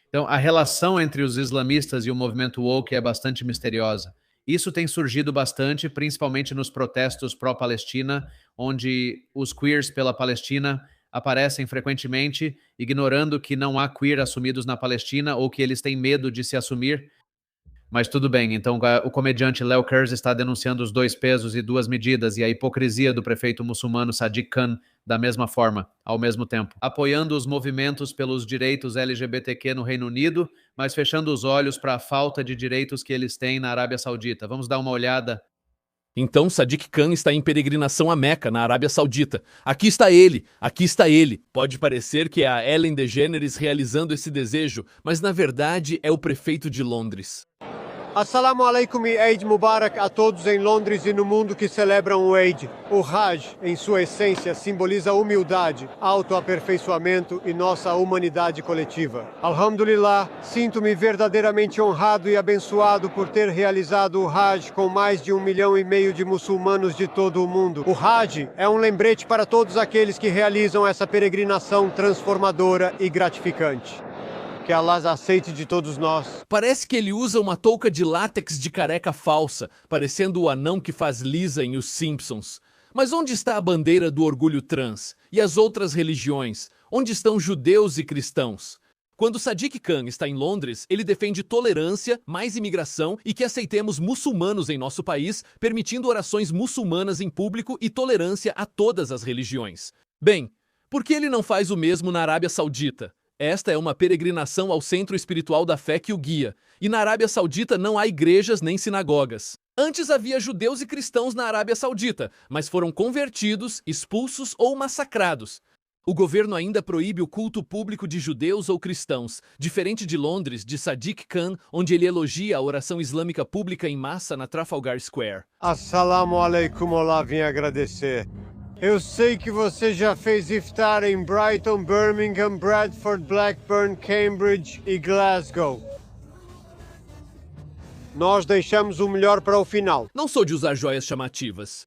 Então, a relação entre os islamistas e o movimento woke é bastante misteriosa. Isso tem surgido bastante, principalmente nos protestos pró-Palestina, onde os queers pela Palestina aparecem frequentemente, ignorando que não há queer assumidos na Palestina ou que eles têm medo de se assumir. Mas tudo bem, então o comediante Léo Kearse está denunciando os dois pesos e duas medidas e a hipocrisia do prefeito muçulmano Sadiq Khan da mesma forma, ao mesmo tempo, apoiando os movimentos pelos direitos LGBTQ no Reino Unido, mas fechando os olhos para a falta de direitos que eles têm na Arábia Saudita. Vamos dar uma olhada. Então Sadiq Khan está em peregrinação a Meca, na Arábia Saudita. Aqui está ele, aqui está ele. Pode parecer que é a Ellen DeGeneres realizando esse desejo, mas na verdade é o prefeito de Londres. Assalamu alaikum e Eid Mubarak a todos em Londres e no mundo que celebram o Eid. O Hajj, em sua essência, simboliza humildade, autoaperfeiçoamento e nossa humanidade coletiva. Alhamdulillah, sinto-me verdadeiramente honrado e abençoado por ter realizado o Hajj com mais de 1,5 milhão de muçulmanos de todo o mundo. O Hajj é um lembrete para todos aqueles que realizam essa peregrinação transformadora e gratificante. Que Allah aceite de todos nós. Parece que ele usa uma touca de látex de careca falsa, parecendo o anão que faz Lisa em Os Simpsons. Mas onde está a bandeira do orgulho trans? E as outras religiões? Onde estão judeus e cristãos? Quando Sadiq Khan está em Londres, ele defende tolerância, mais imigração e que aceitemos muçulmanos em nosso país, permitindo orações muçulmanas em público e tolerância a todas as religiões. Bem, por que ele não faz o mesmo na Arábia Saudita? Esta é uma peregrinação ao centro espiritual da fé que o guia, e na Arábia Saudita não há igrejas nem sinagogas. Antes havia judeus e cristãos na Arábia Saudita, mas foram convertidos, expulsos ou massacrados. O governo ainda proíbe o culto público de judeus ou cristãos, diferente de Londres, de Sadiq Khan, onde ele elogia a oração islâmica pública em massa na Trafalgar Square. Assalamu alaikum, olá, vim agradecer. Eu sei que você já fez iftar em Brighton, Birmingham, Bradford, Blackburn, Cambridge e Glasgow. Nós deixamos o melhor para o final. Não sou de usar joias chamativas.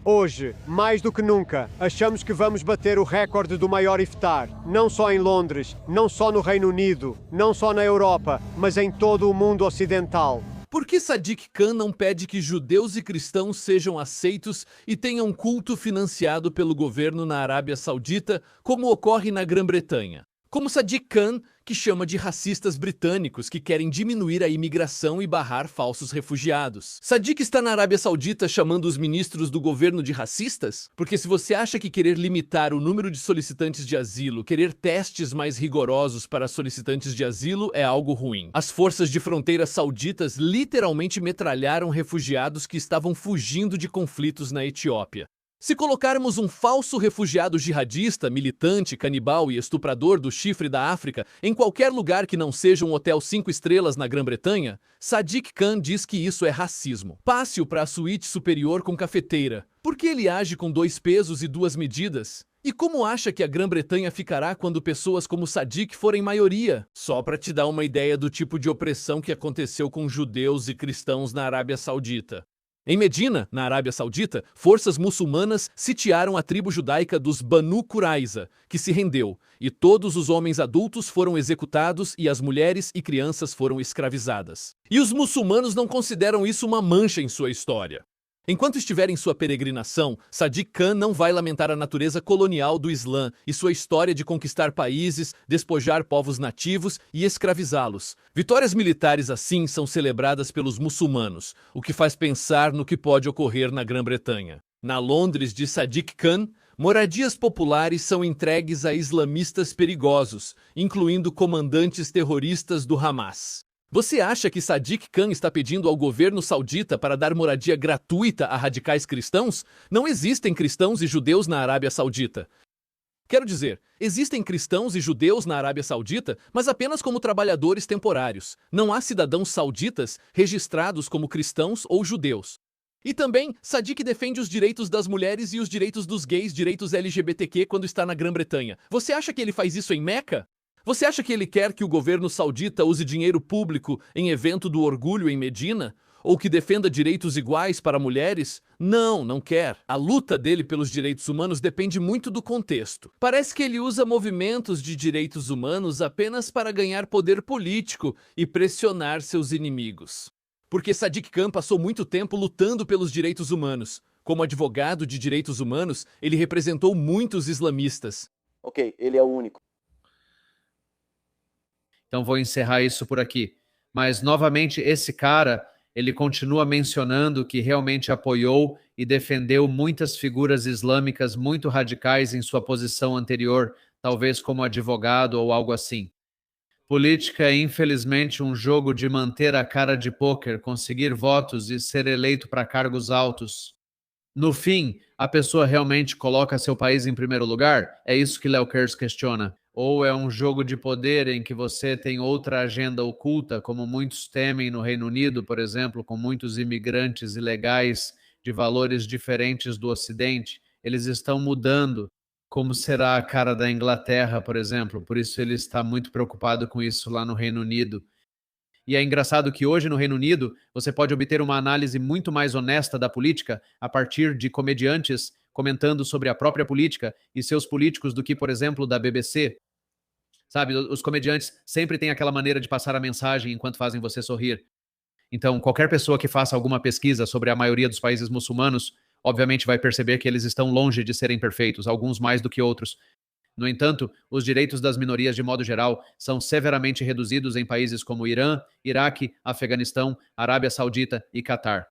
Hoje, mais do que nunca, achamos que vamos bater o recorde do maior iftar. Não só em Londres, não só no Reino Unido, não só na Europa, mas em todo o mundo ocidental. Por que Sadiq Khan não pede que judeus e cristãos sejam aceitos e tenham culto financiado pelo governo na Arábia Saudita, como ocorre na Grã-Bretanha? Como Sadiq Khan, que chama de racistas britânicos que querem diminuir a imigração e barrar falsos refugiados. Sadiq está na Arábia Saudita chamando os ministros do governo de racistas? Porque se você acha que querer limitar o número de solicitantes de asilo, querer testes mais rigorosos para solicitantes de asilo é algo ruim. As forças de fronteira sauditas literalmente metralharam refugiados que estavam fugindo de conflitos na Etiópia. Se colocarmos um falso refugiado jihadista, militante, canibal e estuprador do chifre da África em qualquer lugar que não seja um hotel 5 estrelas na Grã-Bretanha, Sadiq Khan diz que isso é racismo. Passe-o para a suíte superior com cafeteira. Por que ele age com 2 pesos e 2 medidas? E como acha que a Grã-Bretanha ficará quando pessoas como Sadiq forem maioria? Só para te dar uma ideia do tipo de opressão que aconteceu com judeus e cristãos na Arábia Saudita. Em Medina, na Arábia Saudita, forças muçulmanas sitiaram a tribo judaica dos Banu Quraiza, que se rendeu, e todos os homens adultos foram executados e as mulheres e crianças foram escravizadas. E os muçulmanos não consideram isso uma mancha em sua história. Enquanto estiver em sua peregrinação, Sadiq Khan não vai lamentar a natureza colonial do Islã e sua história de conquistar países, despojar povos nativos e escravizá-los. Vitórias militares assim são celebradas pelos muçulmanos, o que faz pensar no que pode ocorrer na Grã-Bretanha. Na Londres de Sadiq Khan, moradias populares são entregues a islamistas perigosos, incluindo comandantes terroristas do Hamas. Você acha que Sadiq Khan está pedindo ao governo saudita para dar moradia gratuita a radicais cristãos? Não existem cristãos e judeus na Arábia Saudita. Quero dizer, existem cristãos e judeus na Arábia Saudita, mas apenas como trabalhadores temporários. Não há cidadãos sauditas registrados como cristãos ou judeus. E também, Sadiq defende os direitos das mulheres e os direitos dos gays, direitos LGBTQ quando está na Grã-Bretanha. Você acha que ele faz isso em Meca? Você acha que ele quer que o governo saudita use dinheiro público em evento do orgulho em Medina? Ou que defenda direitos iguais para mulheres? Não, não quer. A luta dele pelos direitos humanos depende muito do contexto. Parece que ele usa movimentos de direitos humanos apenas para ganhar poder político e pressionar seus inimigos. Porque Sadiq Khan passou muito tempo lutando pelos direitos humanos. Como advogado de direitos humanos, ele representou muitos islamistas. Ok, ele é o único. Então vou encerrar isso por aqui. Mas, novamente, esse cara, ele continua mencionando que realmente apoiou e defendeu muitas figuras islâmicas muito radicais em sua posição anterior, talvez como advogado ou algo assim. Política é, infelizmente, um jogo de manter a cara de pôquer, conseguir votos e ser eleito para cargos altos. No fim, a pessoa realmente coloca seu país em primeiro lugar? É isso que Léo Kers questiona. Ou é um jogo de poder em que você tem outra agenda oculta, como muitos temem no Reino Unido, por exemplo, com muitos imigrantes ilegais de valores diferentes do Ocidente? Eles estão mudando. Como será a cara da Inglaterra, por exemplo? Por isso ele está muito preocupado com isso lá no Reino Unido. E é engraçado que hoje no Reino Unido você pode obter uma análise muito mais honesta da política a partir de comediantes comentando sobre a própria política e seus políticos do que, por exemplo, da BBC. Sabe, os comediantes sempre têm aquela maneira de passar a mensagem enquanto fazem você sorrir. Então, qualquer pessoa que faça alguma pesquisa sobre a maioria dos países muçulmanos, obviamente vai perceber que eles estão longe de serem perfeitos, alguns mais do que outros. No entanto, os direitos das minorias de modo geral são severamente reduzidos em países como Irã, Iraque, Afeganistão, Arábia Saudita e Catar.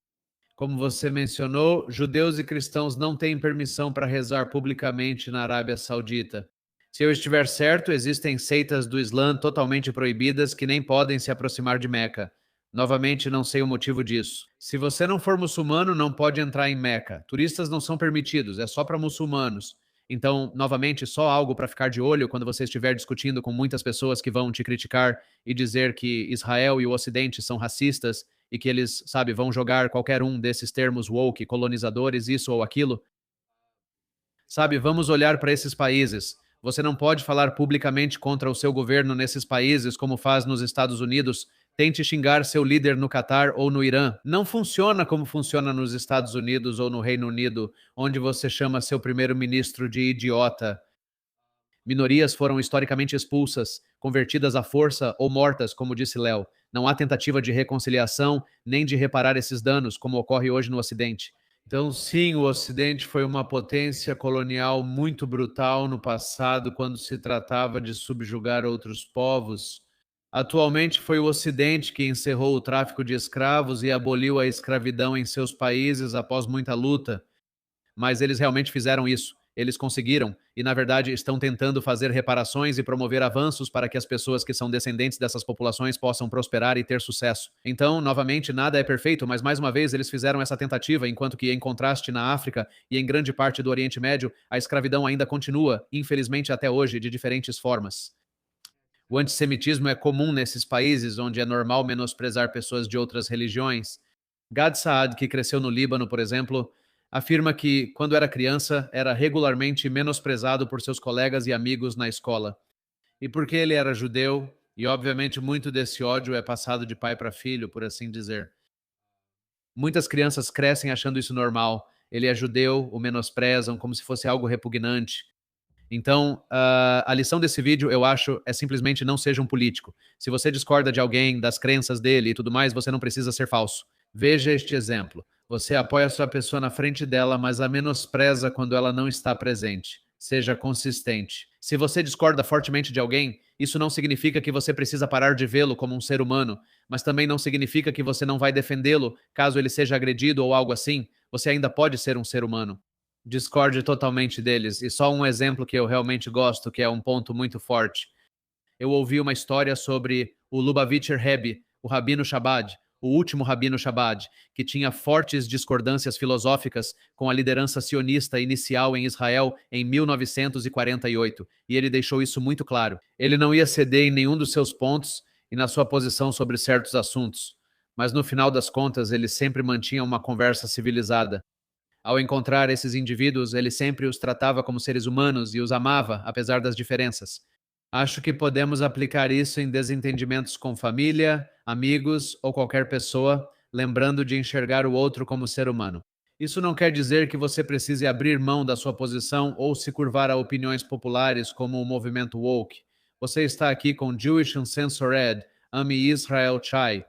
Como você mencionou, judeus e cristãos não têm permissão para rezar publicamente na Arábia Saudita. Se eu estiver certo, existem seitas do Islã totalmente proibidas que nem podem se aproximar de Meca. Novamente, não sei o motivo disso. Se você não for muçulmano, não pode entrar em Meca. Turistas não são permitidos, é só para muçulmanos. Então, novamente, só algo para ficar de olho quando você estiver discutindo com muitas pessoas que vão te criticar e dizer que Israel e o Ocidente são racistas e que eles, sabe, vão jogar qualquer um desses termos woke, colonizadores, isso ou aquilo. Sabe, vamos olhar para esses países. Você não pode falar publicamente contra o seu governo nesses países como faz nos Estados Unidos. Tente xingar seu líder no Catar ou no Irã. Não funciona como funciona nos Estados Unidos ou no Reino Unido, onde você chama seu primeiro-ministro de idiota. Minorias foram historicamente expulsas, convertidas à força ou mortas, como disse Léo. Não há tentativa de reconciliação nem de reparar esses danos, como ocorre hoje no Ocidente. Então, sim, o Ocidente foi uma potência colonial muito brutal no passado, quando se tratava de subjugar outros povos. Atualmente, foi o Ocidente que encerrou o tráfico de escravos e aboliu a escravidão em seus países após muita luta. Mas eles realmente fizeram isso. Eles conseguiram e, na verdade, estão tentando fazer reparações e promover avanços para que as pessoas que são descendentes dessas populações possam prosperar e ter sucesso. Então, novamente, nada é perfeito, mas mais uma vez eles fizeram essa tentativa, enquanto que, em contraste, na África e em grande parte do Oriente Médio, a escravidão ainda continua, infelizmente até hoje, de diferentes formas. O antissemitismo é comum nesses países onde é normal menosprezar pessoas de outras religiões. Gad Saad, que cresceu no Líbano, por exemplo, afirma que, quando era criança, era regularmente menosprezado por seus colegas e amigos na escola. E porque ele era judeu, e obviamente muito desse ódio é passado de pai para filho, por assim dizer. Muitas crianças crescem achando isso normal. Ele é judeu, o menosprezam como se fosse algo repugnante. Então, a lição desse vídeo, eu acho, é simplesmente não seja um político. Se você discorda de alguém, das crenças dele e tudo mais, você não precisa ser falso. Veja este exemplo. Você apoia a sua pessoa na frente dela, mas a menospreza quando ela não está presente. Seja consistente. Se você discorda fortemente de alguém, isso não significa que você precisa parar de vê-lo como um ser humano, mas também não significa que você não vai defendê-lo caso ele seja agredido ou algo assim. Você ainda pode ser um ser humano. Discorde totalmente deles. E só um exemplo que eu realmente gosto, que é um ponto muito forte. Eu ouvi uma história sobre o Lubavitcher Rebbe, o Rabino Chabad, o último Rabino Chabad, que tinha fortes discordâncias filosóficas com a liderança sionista inicial em Israel em 1948, e ele deixou isso muito claro. Ele não ia ceder em nenhum dos seus pontos e na sua posição sobre certos assuntos, mas no final das contas ele sempre mantinha uma conversa civilizada. Ao encontrar esses indivíduos, ele sempre os tratava como seres humanos e os amava, apesar das diferenças. Acho que podemos aplicar isso em desentendimentos com família, amigos ou qualquer pessoa. lembrando de enxergar o outro como ser humano. Isso não quer dizer que você precise abrir mão da sua posição ou se curvar a opiniões populares como o movimento woke. Você está aqui com Jewish Uncensored, Ami Israel Chai,